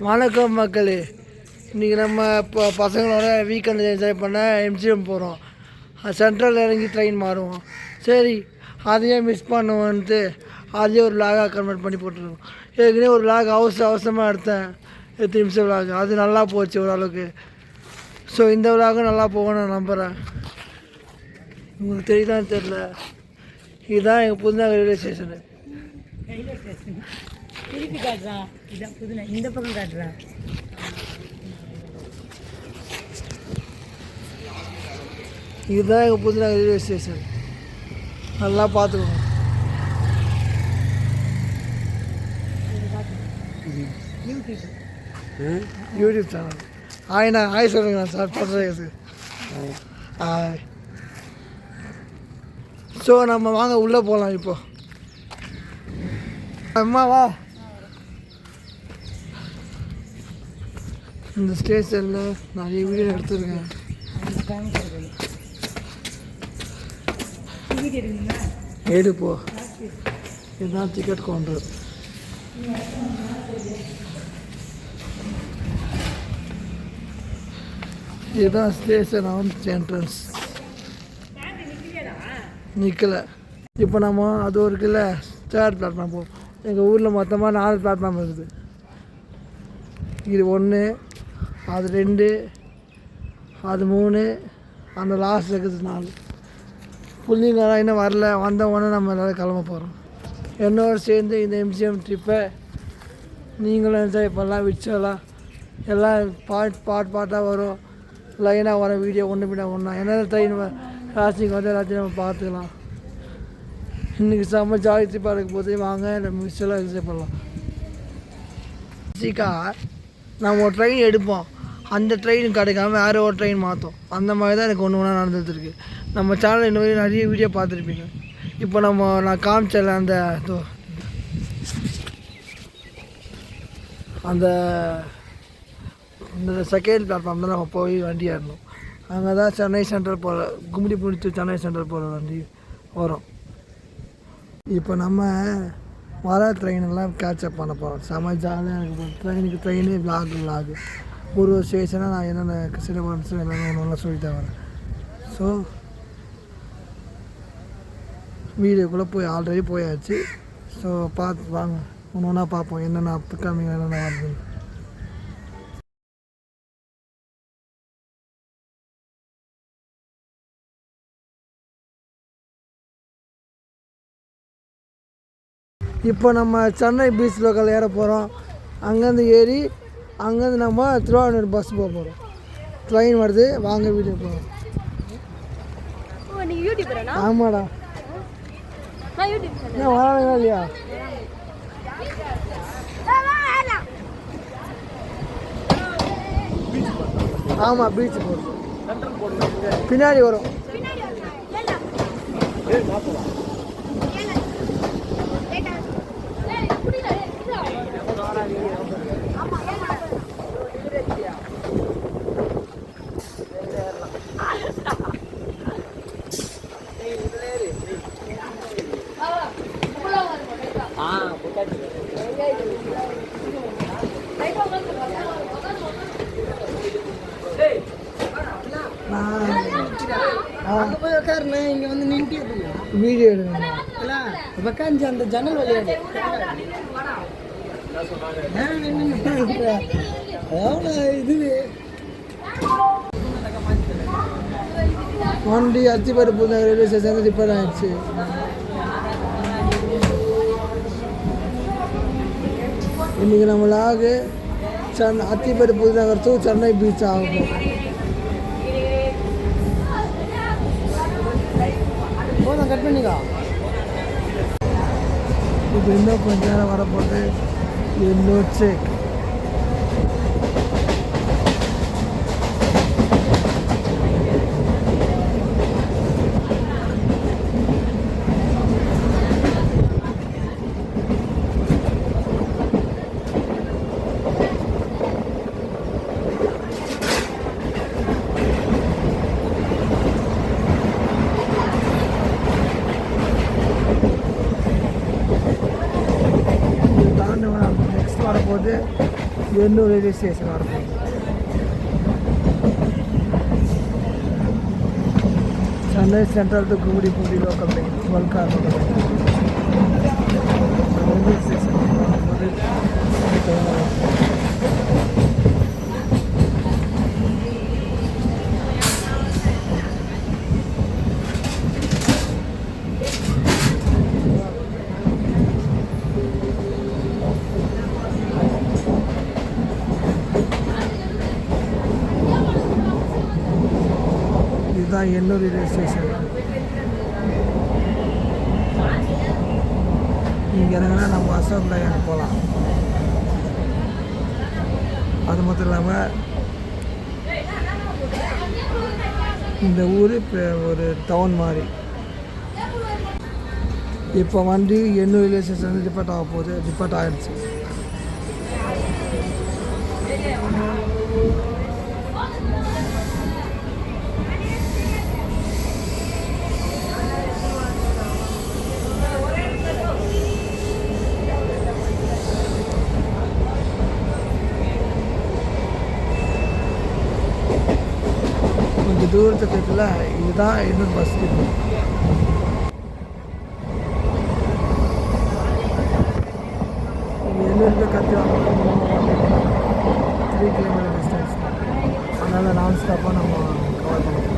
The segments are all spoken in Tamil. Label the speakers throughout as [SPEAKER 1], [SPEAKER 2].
[SPEAKER 1] வணக்கம் மக்களே. இன்றைக்கி நம்ம இப்போ பசங்களோட வீக்கெண்ட் என்ஜாய் பண்ண எம்ஜிஎம் போகிறோம். சென்ட்ரல் இறங்கி ட்ரெயின் மாறுவோம். சரி, அதையே மிஸ் பண்ணுவோன்ட்டு அதையே ஒரு விலாகாக கன்வெர்ட் பண்ணி போட்டுருவோம். ஏற்கனவே ஒரு விலாக் அவசரமாக எடுத்தேன், 8 நிமிஷம் விலாக். அது நல்லா போச்சு ஓரளவுக்கு. ஸோ இந்த விலாகும் நல்லா போகணும்னு நான் நம்புகிறேன். உங்களுக்கு தெரியுதான்னு தெரில, இதுதான் எங்கள் புதுநகர் ரயில்வே ஸ்டேஷனு.
[SPEAKER 2] திருப்பி காட்டுறா, இதான் புதுல இந்த பக்கம் காட்டுறா.
[SPEAKER 1] இதுதான் எங்கள் புதுநகர் ரயில்வே ஸ்டேஷன். நல்லா பார்த்துக்கோங்க. YouTube channel. ஹாய் சொல்லுங்க சார், பண்ணுறேன். ஹாய். ஸோ நம்ம வாங்க உள்ளே போகலாம். இப்போ அம்மாவா இந்த ஸ்டேஷனில் நிறைய வீடியோ எடுத்துருக்கேன். எடுப்போ இதுதான் டிக்கெட் கவுண்டர். இதுதான் ஸ்டேஷன் என்ட்ரன்ஸ். நிற்கலை. இப்போ நம்ம அது ஒரு கிலோ தேர்ட் பிளாட்ஃபார்ம் போகும். எங்கள் ஊரில் மொத்தமாக 4 பிளாட்ஃபார்ம் இருக்குது. இது 1, அது 2, அது 3, அந்த லாஸ்ட் இருக்குது 4. புள்ளிங்கெல்லாம் இன்னும் வரல. வந்த உடனே நம்ம எல்லோரும் கிளம்ப போகிறோம். என்னோடு சேர்ந்து இந்த எம்ஜிஎம் ட்ரிப்பை நீங்களும் என்ஜாய் பண்ணலாம். விச்சலாம் எல்லாம் பாட்டாக வரும், லைனாக வர வீடியோ ஒன்று பின்னா ஒன்றா. என்னென்ன ட்ரெயின் கிராசிங் வந்து எல்லாத்தையும் நம்ம பார்த்துக்கலாம். இன்றைக்கி செம்ம ஜாலி ட்ரிப்பாக இருக்கும் போது வாங்க நம்ம மிஸ்ஸெல்லாம் என்ஜாய் பண்ணலாம். பேசிக்காக நம்ம ஒரு ட்ரெயின் எடுப்போம், அந்த ட்ரெயின் கிடைக்காம வேறு ஒரு ட்ரெயின் மாற்றோம். அந்த மாதிரி தான் எனக்கு ஒன்று நடந்துருக்கு. நம்ம சேனலில் இன்னும் நிறைய வீடியோ பார்த்துருப்பீங்க. இப்போ நான் காமிச்சல அந்த செகண்ட் பிளாட்ஃபார்ம் தான் நம்ம போய் வண்டி ஏறணும். அங்கே தான் சென்னை சென்ட்ரல் போகிற கும்மிடி பிடிச்சி சென்னை சென்ட்ரல் போகிற வண்டி வரும். இப்போ நம்ம வர ட்ரெயினெல்லாம் கேட்சப் பண்ண போகிறோம். செம்ம ஜாலியாக இருக்குது. ட்ரெயின் விலாகு ஒரு ஸ்டேஷனாக நான் என்னென்ன சிலபஸ் எல்லாமே ஒன்று சொல்லிட்டு வரேன். ஸோ வீடியோக்குள்ளே போய் ஆல்ரெடி போயாச்சு. ஸோ பார்த்து வாங்க, ஒன்று ஒன்றா பார்ப்போம் என்னென்ன அப்கமிங் என்னென்ன வருது. இப்போ நம்ம சென்னை பீச் லோக்கல் ஏற போகிறோம். அங்கேருந்து ஏறி அங்கேருந்து நம்ம திருவாரூர் பஸ் போக போகிறோம். ட்ரெயின் வருது, வாங்க வீடியோ போகிறோம். ஆமாடா, ஏன் வராங்களா இல்லையா? ஆமாம், பீச் போகிறோம். பின்னாடி வரும். இங்கே வந்து நின்று வீடியோ எடுங்க. உட்காந்து அந்த ஜன்னல் விளையாடு. இது வண்டி Athipattu Pudhunagar railway station repair ஆகிடுச்சு. இன்றைக்கி நம்மளாக அத்திப்பட்டு புதுநகர் டு சென்னை பீச் ஆகும். கட் பண்ணிக்கோ. இப்போ இன்னும் கொஞ்ச நேரம் வரப்போட்டு இன்னும் செக். வரும்போது எண்ணூர் ரயில்வே ஸ்டேஷன் வரப்போம். Chennai Central to Gummidipoondi local train 12 car railway station. இதுதான் எண்ணூர் ரயில்வே ஸ்டேஷன். இங்கே இறங்கினா நம்ம அசோக் நகர் போகலாம். அது மட்டும் இல்லாமல் இந்த ஊர் இப்போ ஒரு டவுன் மாதிரி. இப்போ வண்டி எண்ணூர் ரயில்வே ஸ்டேஷன் வந்து டிபார்ட் ஆக போகுது. டிபார்ட் ஆகிடுச்சு. கொஞ்சம் தூரத்துக்கு இருக்குல்ல, இதுதான் இன்னொரு பஸ் டிப்போ. எண்ணூருக்கு கத்தி வாங்க 3 கிலோமீட்டர் டிஸ்டன்ஸ். அதனால் நான் ஸ்டாப்பாக நம்ம கவர் பண்ணுவோம்.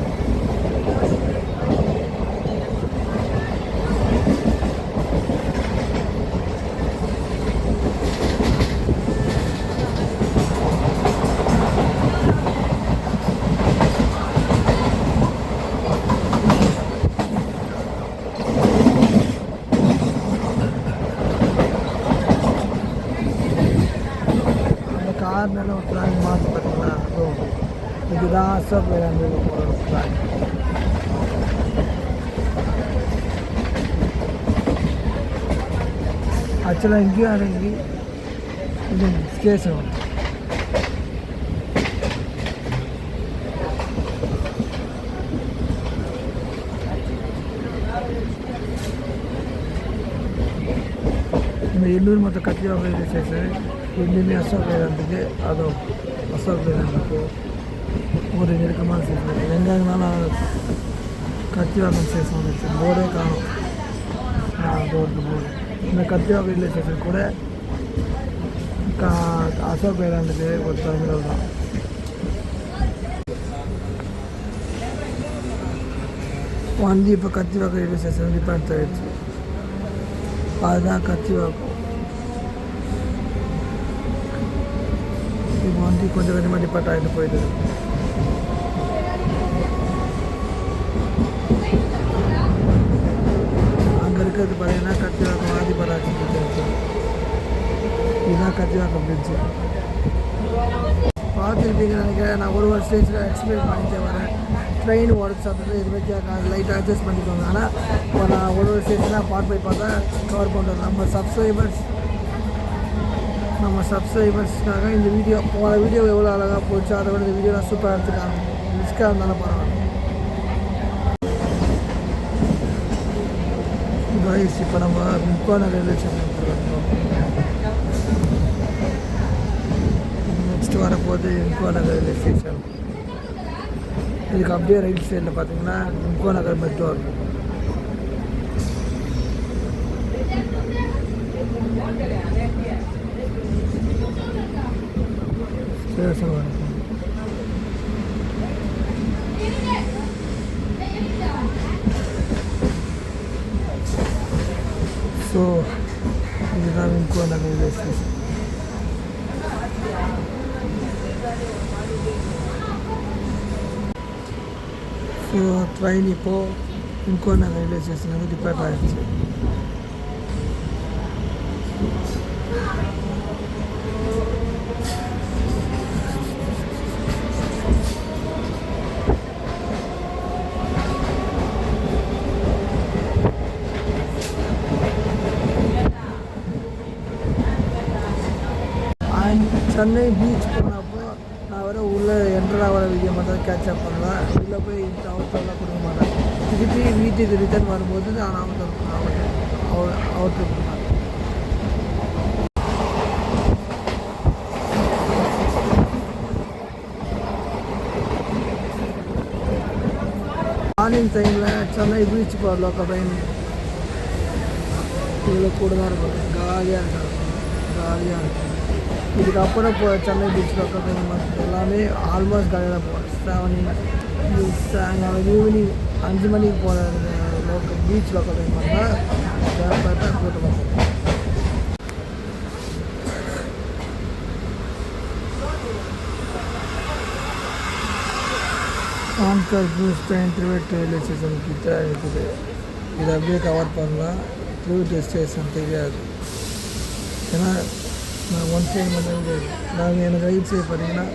[SPEAKER 1] கார்னால ஒரு ட்ராக் மாற்றி பார்த்தீங்களா, அதுவும் இதுதான் அசோக் லேலண்ட் போகிற ட்ராக். ஆக்சுவலாக எங்கேயும் இறங்கி இது ஸ்டேஷன் இந்த எண்ணூர் மொத்த கத்தியாவை ரயில்வே ஸ்டேஷன் இன்னுமே அசோக் லேலண்டுக்கு, அதுவும் அசோக் லேலண்டுக்கு ஒரு நெருக்கமான ஸ்டேஷன். எங்கெங்கனாலும் கத்திவாக்கம் ஸ்டேஷன் வந்துச்சு. போர்டே காணும். போர்டு இந்த கத்திவாக்கம் ரயில்வே ஸ்டேஷன் கூட அசோக் லேலண்டுக்கு ஒரு டெர்மினல் தான். வண்டி இப்போ கத்திவாக்கம் ரயில்வே ஸ்டேஷன் டிபார்ட் ஆகிடுச்சு. அதுதான் கத்திவாக்கம். இப்போ வண்டி கொஞ்சம் கொஞ்சமாக டிபார்ட் ஆகிட்டு போயிடுது. அங்கே இருக்கிறது பார்த்தீங்கன்னா கத்திவாக்கம் ஆதிபராட்சி பிரிட்ஜ் இருக்குது. இதுதான் கத்திவாக்கம் பிரிட்ஜு. பார்த்துக்கிட்டீங்கன்னு நினைக்கிறேன். நான் ஒரு ஸ்டேஜில் எக்ஸ்பிளைன் பண்ணிட்டே வரேன். ட்ரெயின் உடச்சு சாப்பிட்டு இது வச்சு லைட்டாக அட்ஜஸ்ட் பண்ணிக்கோங்க. ஆனால் இப்போ நான் ஒரு ஸ்டேஷனாக பார்ட் பை பார்த்தா கவர் பண்ணுறோம். நம்ம சப்ஸ்கிரைபர்ஸ்க்காக இந்த வீடியோ, போன வீடியோ எவ்வளோ அழகாக போச்சு, அதை விட இந்த வீடியோ நான் சூப்பராக எடுத்துக்காங்க. ரிஸ்க்காக இருந்தாலும் பரவாயில்ல. கைஸ், இப்போ நம்ம முப்பான ரயில்வே ஸ்டேஷன் வந்தோம். நெக்ஸ்ட் வரப்போது முப்பாநகர் ரயில்வே ஸ்டேஷன். இதுக்கு அப்படியே ரைட் சைடில் பார்த்தீங்கன்னா முப்பாநகர் மெட்ரோ இருக்கும். ஸ்டேஷன் வரும். ஸோ இதுதான் முப்பாநகர் ரயில்வே ஸ்டேஷன். ஸோ ட்ரெயின் இப்போது முப்பாநகர் ரயில்வே ஸ்டேஷன் வந்து டிபார்ட் ஆகிடுச்சு. சென்னை பீச் போனப்போ நான் வர உள்ளே என்ட்ரா வர வீடியோ மட்டும் கேட்சப் பண்ணலாம். உள்ளே போய் அவுட்டெல்லாம் கொடுக்க மாட்டேன். திருப்பி வீட்டுக்கு ரிட்டர்ன் வரும்போது நான் அவுட்டு பண்ணேன். மார்னிங் டைமில் சென்னை பீச் போகிற லோக்கல் ட்ரெயின் இவ்வளோ கூட தான் இருக்கும், காலியாக இருக்கும், ஜாலியாக இருக்கும். இதுக்கப்புறம் இப்போ சென்னை பீச் லோக்கல் ட்ரெயின் எல்லாமே ஆல்மோஸ்ட் காலியாக தான் போகும். சாயங்காலம் ஈவினிங் 5 மணிக்கு போகிற லோக்கல் பீச் லோக்கல் ட்ரெயின் பார்த்தா கூட்டமாக போகும். ஆங்கர் க்ரூஸ் ட்ரெயின் திருவேட் ரயில்வே ஸ்டேஷன் கிட்ட இருக்குது. இதை அப்படியே கவர் பண்ணலாம். திருவேட் ஸ்டேஷன் தெரியாது, ஏன்னா நான் ஒன் சைடு மட்டும் நாங்கள் எனக்கு ரைட் சைடு பார்த்தீங்கன்னா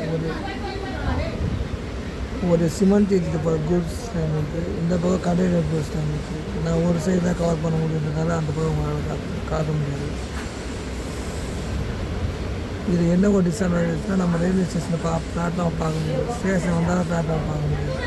[SPEAKER 1] ஒரு சிமெண்ட் ஏற்றிட்டு போகிற குட்ஸ் ட்ரெயின் இருக்குது, இந்த பக்கம் கண்டெய்னர் குட்ஸ் ட்ரெயின் இருக்குது. நான் ஒரு சைடு தான் கவர் பண்ண முடியுன்றதுனால அந்த பக்கம் உங்களால் காட்ட முடியாது. இது என்ன ஒரு டிஸ்அட்வான்டேஜ்னா நம்ம ரயில்வே ஸ்டேஷனில் பிளாட்ஃபார்ம் பார்க்க முடியாது, ஸ்டேஷன் வந்தாலும் பிளாட்ஃபார்ம் பார்க்க முடியாது.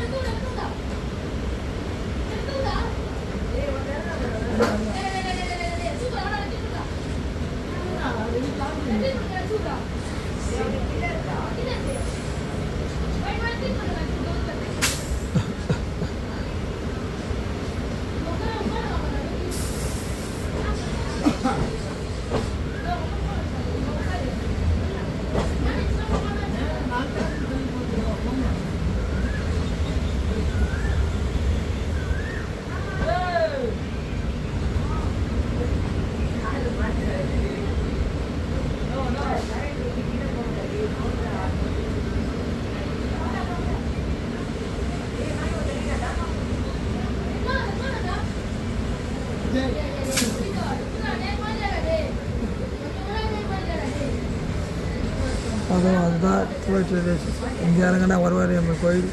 [SPEAKER 1] அதுதான் திருவேட் ரயில்வே ஸ்டேஷன். இங்கே இறங்கினா வரவாரியம்மன் கோயில்,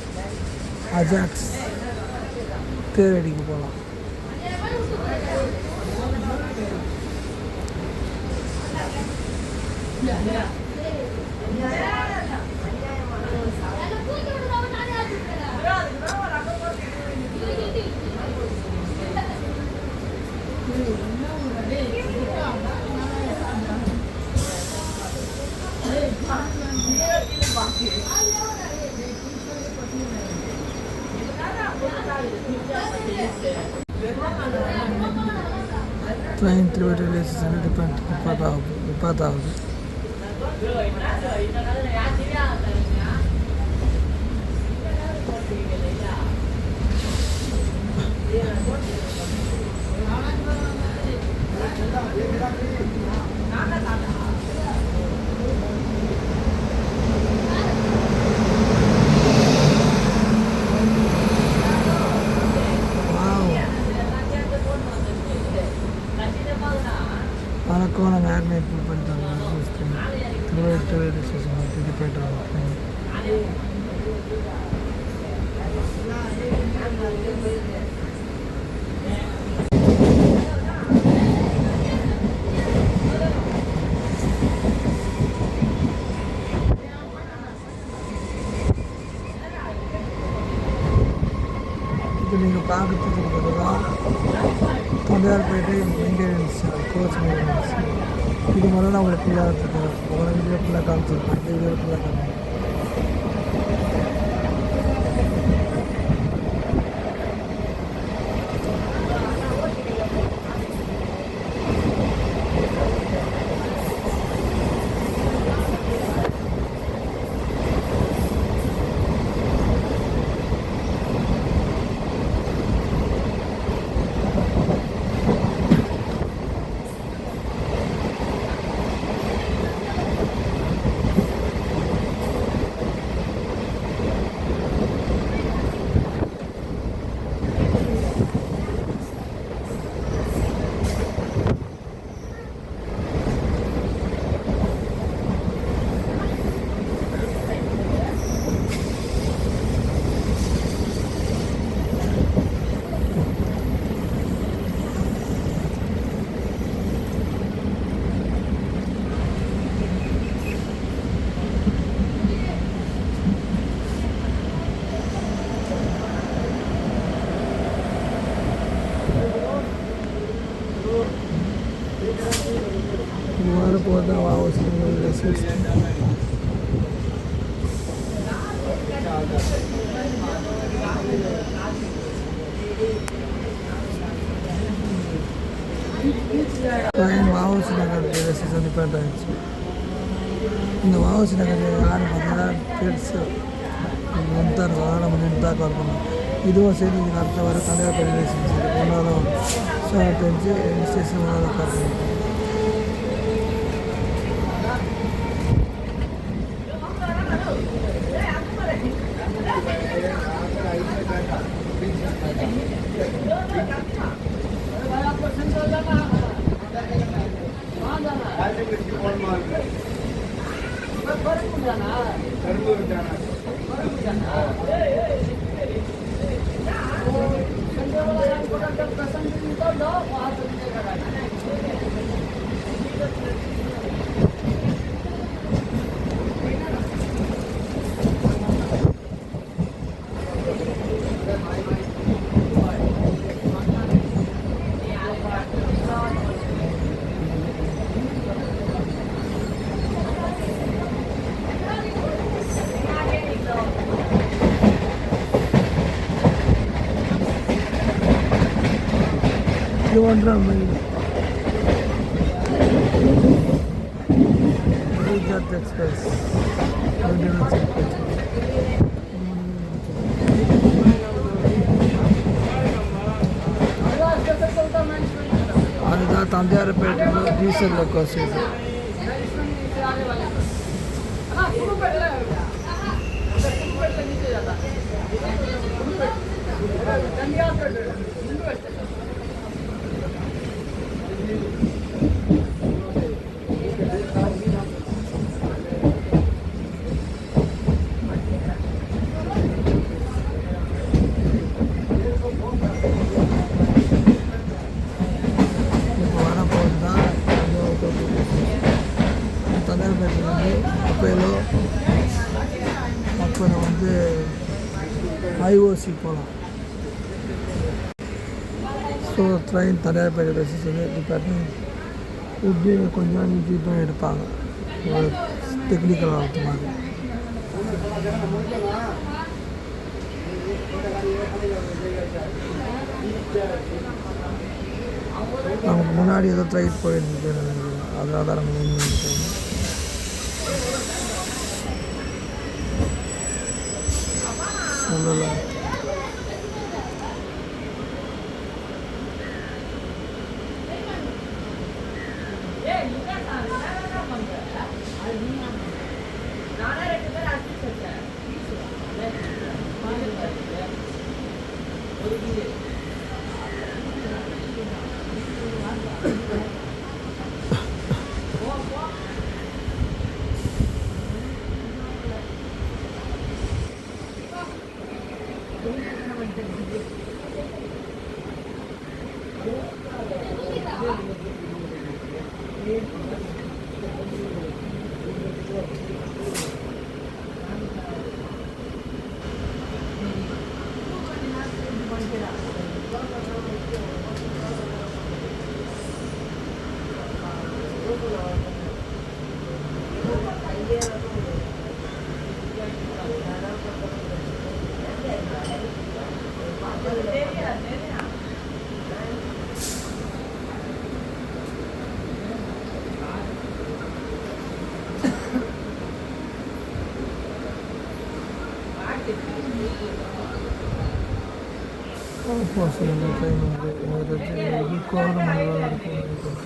[SPEAKER 1] அஜாக்ஸ், தேரடிக்கு போகலாம். ட்ரெயின் திருவேட் ரயில்வே ஸ்டேஷன் ரிப்பேர் வழக்கம் நாங்கள் ஏர்லைன் புக் பண்ணிட்டாங்க. திருவேட் ரயில்வே ஸ்டேஷன் திருப்பி போய்ட்டு ட்ரெயின். இப்போ நீங்கள் பார்க்கறதுக்கு பதிலாக தொண்டையார்பேட்டை மெயின்டெனன்ஸ் கோச் மெயின்டெனன்ஸ் இது மாதிரி தான் உங்களுக்கு ஃபுல்லாக இருக்குது. உங்களை வீடியோ ஃபுல்லாக காமிச்சிருக்கேன், இந்த வீடியோ ஃபுல்லாக காமிச்சிருக்கேன். பேண்ட் ஆகிடுச்சு. இந்த வாவசி நகர் யாரும் பார்த்தீங்கன்னா பெருசு லென்த்தாக இருக்கும், அதனால் நம்ம லென்த்தாக கவர் பண்ணலாம். இதுவும் சரி, இதுக்கு அடுத்த வர தனியார் பெரிய சரி ஒன்றாலும் ஷார்ட் அடிச்சு ஸ்டேஷன் ஒன்றாலும் கவர் பண்ணிக்கலாம். Gujarat Express. அதுதான் தந்தையார்பேட்டையில் டீசல் லோக்கோஸ் இது. அப்புறம் வந்து ஐஓசி போகலாம். ஸோ ட்ரெயின் தனியார்பேட்டை டிபார்ட்மெண்ட் இப்படி கொஞ்சம் ஜீப்பாக எடுப்பாங்க, ஒரு டெக்னிக்கல் ஆகிறது மாதிரி. நமக்கு முன்னாடி ஏதோ ட்ரெயின் போயிருந்துச்சு, அதனால தான் நம்ம நின்று சொல்லலாம். ட்ரெயின் வந்து கோரமங்கலம் இருக்கும்.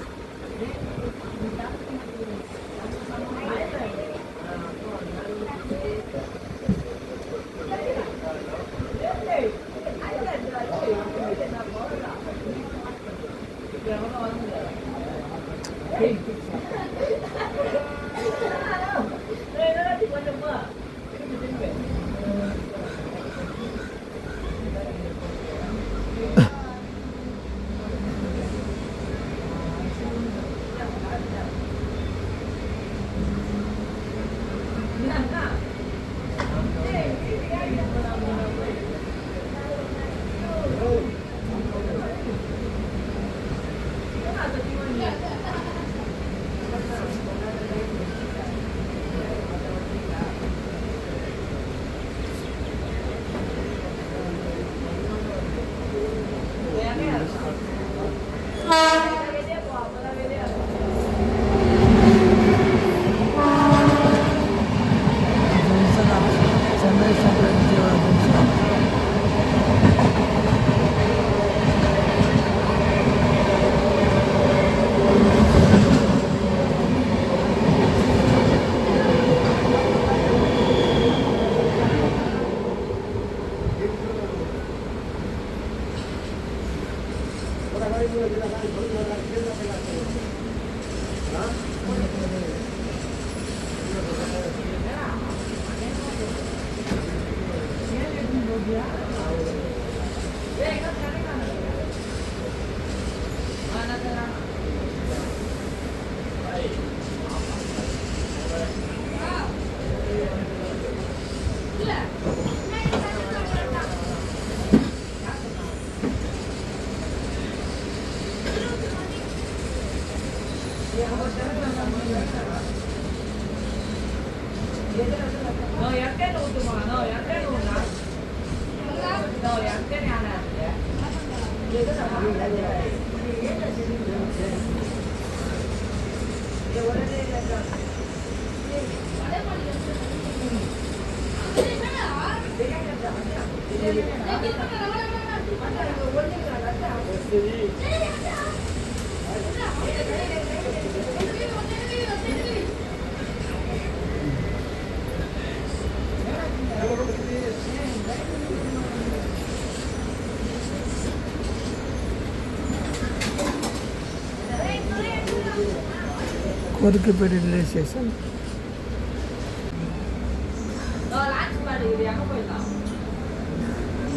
[SPEAKER 1] Korukkupet railway station.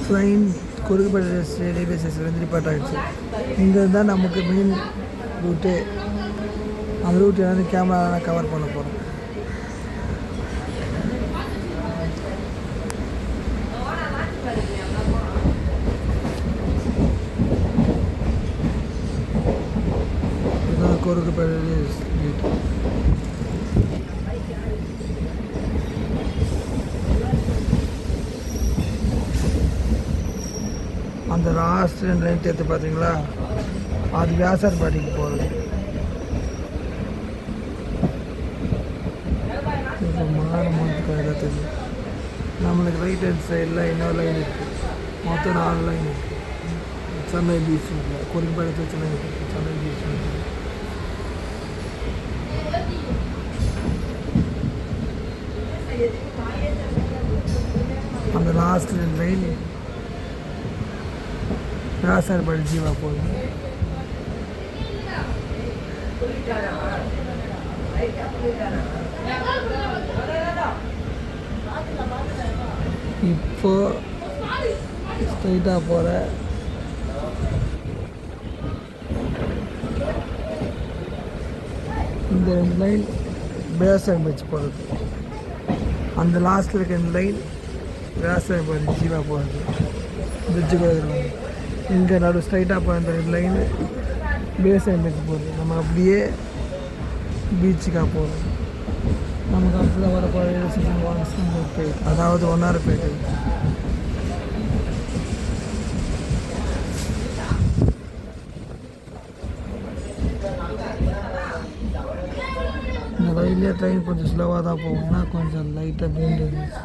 [SPEAKER 1] Train Korukkupet railway ஸ்டேஷன்லேருந்து டிபார்ட் ஆகிடுச்சு. இங்கே இருந்தால் நமக்கு மெயின் ரூட்டு. அந்த ரூட்டு வந்து கேமரா நான் கவர் பண்ண போகிறேன். இதுதான் கொருக்குப்பேட்டை ரயில்வே. அந்த லாஸ்ட் ட்ரெயின் தேர்த்து பார்த்தீங்களா, அது வியாசார்பாடிக்கு போகிறது. இப்போ மாறமாட்டுக்காக தெரியும். நம்மளுக்கு ரைட் ஹேண்ட் சைடில் இன்னொரு லைன் இருக்குது. மொத்தம் 4 லைன் இருக்குது. சென்னை பீச் இல்லை, கொருக்குப்பேட்டை சென்னை இருக்குது. சென்னை பீச் இருக்குது. அந்த லாஸ்ட் லைன் வியாசார்பாடி ஜீவா போகுது. இப்போ ஸ்ட்ரைட்டாக போகிற இந்த 2 லைன் வியாசார்பாடி போகிறது. அந்த லாஸ்ட்டில் இருக்க 2 லைன் வியாசார்பாடி ஜீவா போகிறது. பிரிட்ஜு கூட இருக்கும். இங்கே நடு ஸ்ட்ரைட்டாக போகிற அந்த 2 லைனு வியாசார்பாடிக்கு போகிறது. நம்ம அப்படியே பீச்சுக்காக போகிறோம். நமக்கு அடுத்ததாக வரப்போகிற ரயில்வே ஸ்டேஷன் வான்ஸ்பேட், அதாவது வண்ணாரப்பேட்டை. இந்த ரயில்வே ட்ரெயின் கொஞ்சம் ஸ்லோவாக தான் போகும்னா கொஞ்சம் லைட்டாக பெயிண்ட் இருந்துச்சு.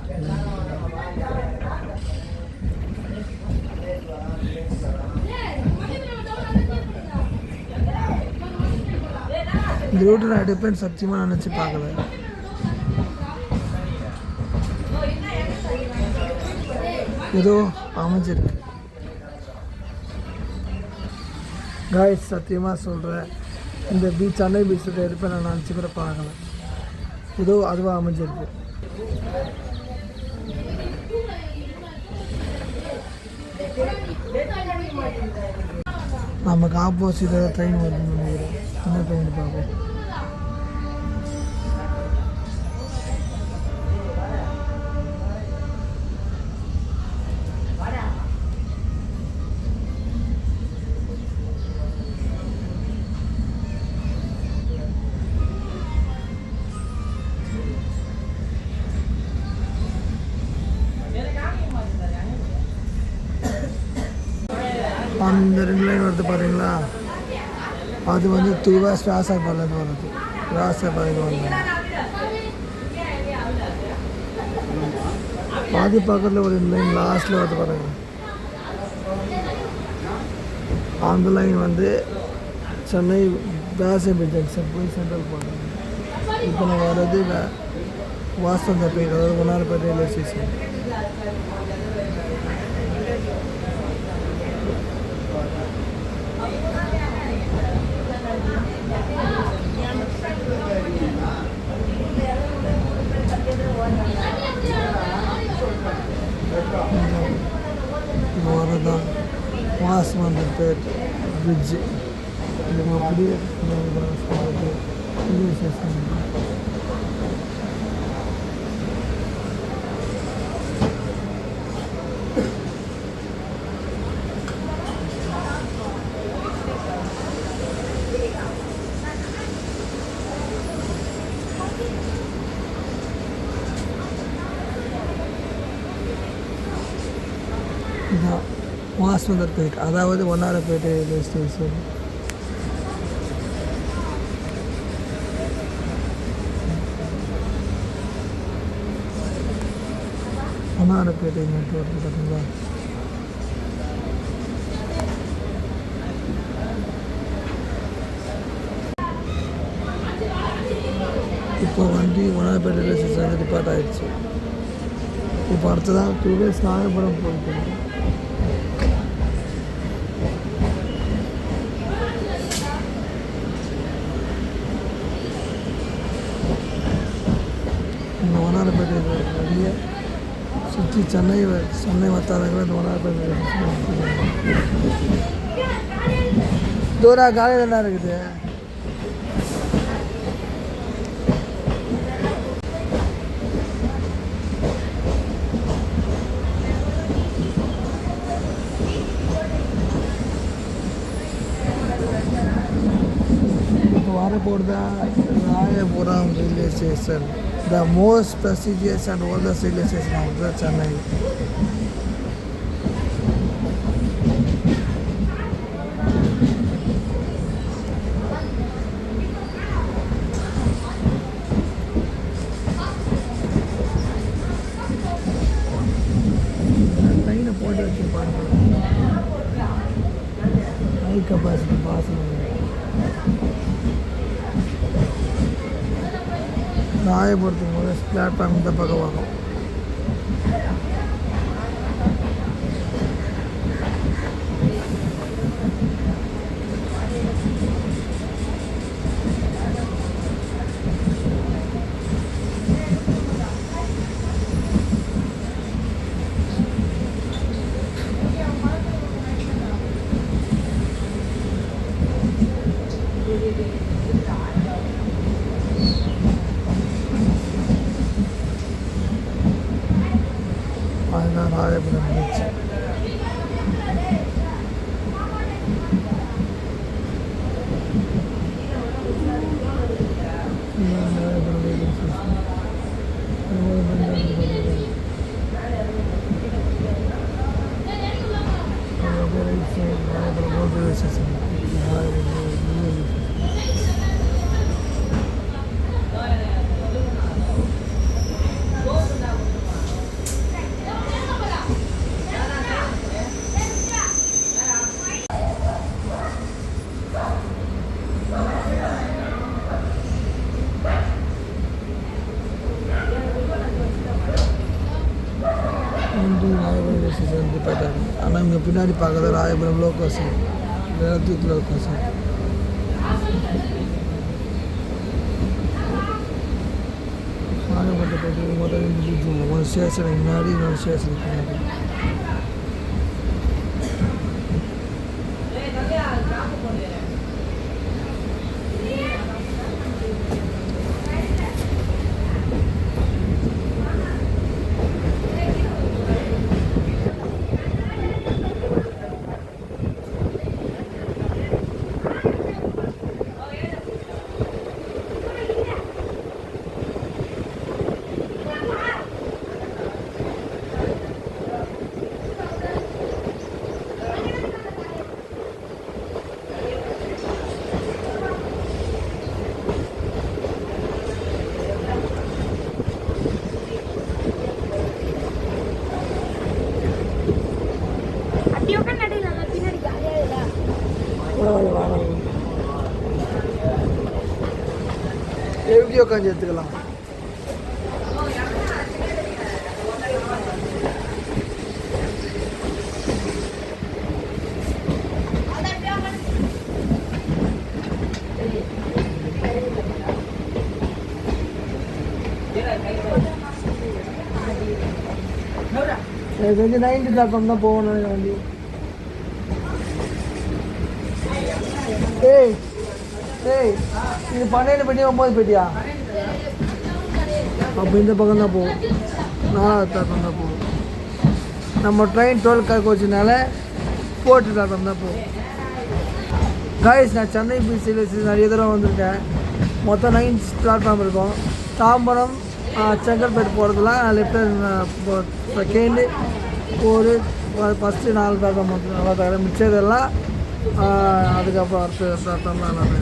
[SPEAKER 1] இந்த ரூட்டு நான் எடுப்பேன்னு சத்தியமாக நினச்சி பார்க்கல. ஏதோ அமைஞ்சிருக்கு. காய்ஸ் சத்தியமாக சொல்கிறேன், இந்த பீச் சென்னை பீச்சில் எடுப்பேன் நான் நினச்சி கூட பார்க்கல. ஏதோ அதுவாக அமைஞ்சிருக்கு. நமக்கு ஆப்போசிட்டாக ட்ரெயின் வருதுன்னு நினைக்கிறேன். என்ன ட்ரெயின் பார்ப்போம். அந்த 2 லைன் வருது பார்த்தீங்களா, அது வந்து துவாஸ் வியாசார்பாடிலேருந்து வருது. வியாசார்பாடியில் வந்து பாதி பக்கத்தில் ஒரு லைன் லாஸ்ட்டில் வருது பாருங்க. அந்த லைன் வந்து சென்னை வியாசார்பாடி ஜங்ஷன் போய் சென்ட்ரல் போகிறாங்க. இப்போ நான் வர்றது வாசந்தப்பேட்டை, அதாவது வண்ணாரப்பேட்டை ரயில்வே ஸ்டேஷன். வரதான் வாசந்தப்பேட் பிரிட்ஜு. இது அப்படியே ரயில்வே ஸ்டேஷன். இதுதான் மாஸ்வந்தர்பேட், அதாவது Vannarapettai railway station. Vannarapettai network பார்த்தீங்களா? இப்போ வண்டி வண்ணாரப்பேட்டை ரயில்வே ஸ்டேஷன் டிபார்ட் ஆகிடுச்சு. இப்போ அடுத்ததான் டுவேஸ் நாகபுரம் போயிட்டு இந்த வண்ணாரப்பேட்டை வெளியே சுற்றி சென்னை வட்டாரங்கள் இந்த வண்ணாரப்பேட்டை தூரா காலையில் என்ன இருக்குது. Rayapura railway station, the most prestigious and oldest railway station of the Chennai. Line of water high capacity passing. ராயபுரத்துக்கு போது பிளாட்ஃபார்ம் இந்த பக்கம் வரும். அதுதான் Royapuram beach. Royapuram railway station. Royapuram railway station. Royapuram station depart. ஆனால் இங்கே பின்னாடி பார்க்குறது ராயபுரம் லோக்கோஷன், எலக்ட்ரிக் லோக்கோஷன். ராயபுரத்தை போய்ட்டு முதல்ல ஒரு ஸ்டேஷனுக்கு முன்னாடி இன்னொரு ஸ்டேஷனுக்கு முன்னாடி. எப்படி உட்காந்து எடுத்துக்கலாம். எனக்கு வந்து 9 பிளாட்ஃபார்ம் தான் போகணும் வண்டி. ஏய் ஏய், இது 12 பெட்டியா 9 பெட்டியா? அப்போ இந்த பக்கம் தான் போகும், 4வது பிளாட்ஃபார்ம் தான் போகும். நம்ம ட்ரெயின் 12 கார் கோச்சினால 4th பிளாட்ஃபார்ம் தான் போகும். காய்ஸ், நான் சென்னை பீச் ரயில்வே ஸ்டேஷன் நிறைய தடவை வந்திருக்கேன். மொத்தம் 9 பிளாட்ஃபார்ம் இருக்கும். தாம்பரம் செங்கல்பேட்டு போகிறதுலாம் லெஃப்ட் செகண்டு 4 ஃபஸ்ட்டு 4 பிளாட்ஃபார்ம் மட்டும் நல்லா தரேன். மிச்சதெல்லாம் அதுக்கப்புறம் அடுத்த பிளாட்ஃபார்ம்லாம் எல்லாமே.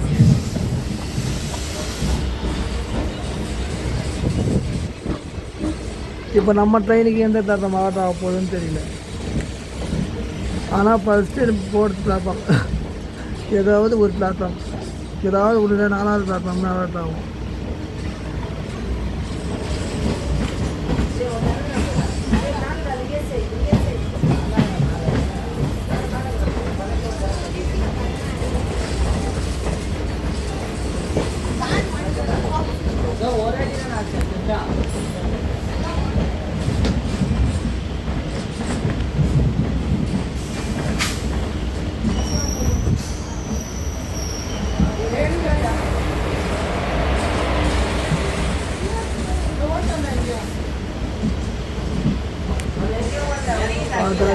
[SPEAKER 1] இப்போ நம்ம ட்ரெயினுக்கு எந்த பிளாட்ஃபார்ம் அலாட் ஆக போகுதுன்னு தெரியல. ஆனால் ஃபஸ்ட்டு 4th பிளாட்ஃபார்ம் ஏதாவது ஒரு பிளாட்ஃபார்ம் ஏதாவது ஒரு 4வது பிளாட்ஃபார்ம் அலாட் ஆகும்.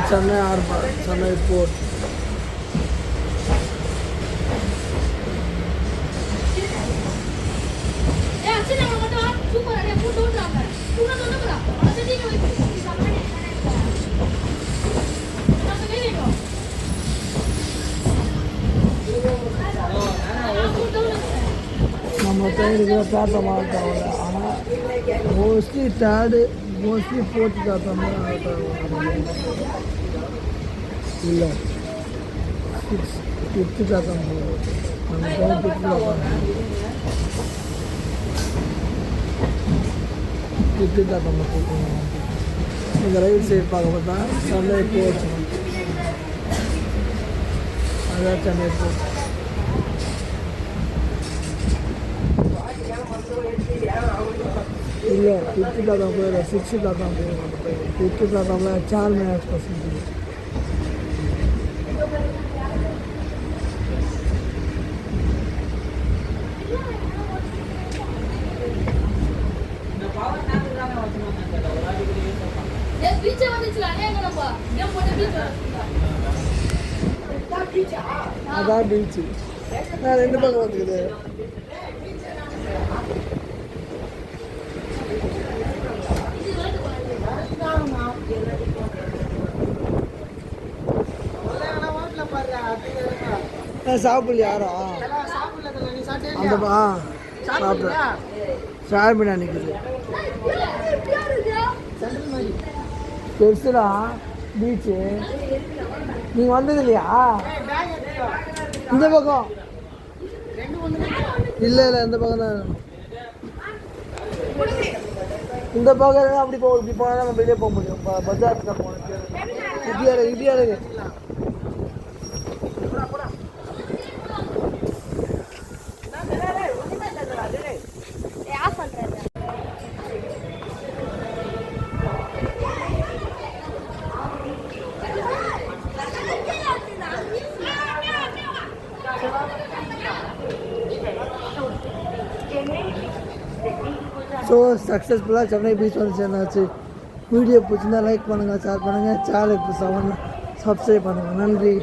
[SPEAKER 1] சென்னை ஆர்பார், சென்னை போர்ட். நம்ம ட்ரெயினுக்கு பிளாட்ஃபார்ம் ஆகல. ஆனால் mostly 3rd mostly 4th platform தான் ஆகட் ஆகும். இல்லை 5th பிளாட்ஃபார்ம் போகும். நம்ம train 5th platform 5th platform போகும். இந்த ரைட் சைடு பார்க்க பார்த்தா சென்னை போர்ட். அதான் சென்னை போர்ட். இல்லை 5th பிளாட்ஃபார்ம் போயிடல, 6th பிளாட்ஃபார்ம் போயிடும். 5th பிளாட்ஃபார்மில் 4 மணி எக்ஸ்பிரஸ் இருக்குது. அதான் பீச்சு. நான் 2 பக்கம் வந்துக்குது. சாப்பிடல யாரும் அந்த சாப்பிட்ற ஷார்மினா நிற்குது. பெருசுடா பீச்சு. நீங்கள் வந்தது இல்லையா இந்த பக்கம்? இல்லை இந்த பக்கம் தான். இந்த பக்கம் அப்படி இப்படி போனால் நம்ம வெளியே போக முடியும். பஜார் தான் போகணும். இடியாரு ஸோ சக்ஸஸ்ஃபுல்லாக சென்னை பீச் வந்து சேர்ந்தாச்சு. வீடியோ பிடிச்சிருந்தா லைக் பண்ணுங்கள், ஷேர் பண்ணுங்கள், சேனலுக்கு சப்ஸ்கிரைப் பண்ணுங்கள். நன்றி.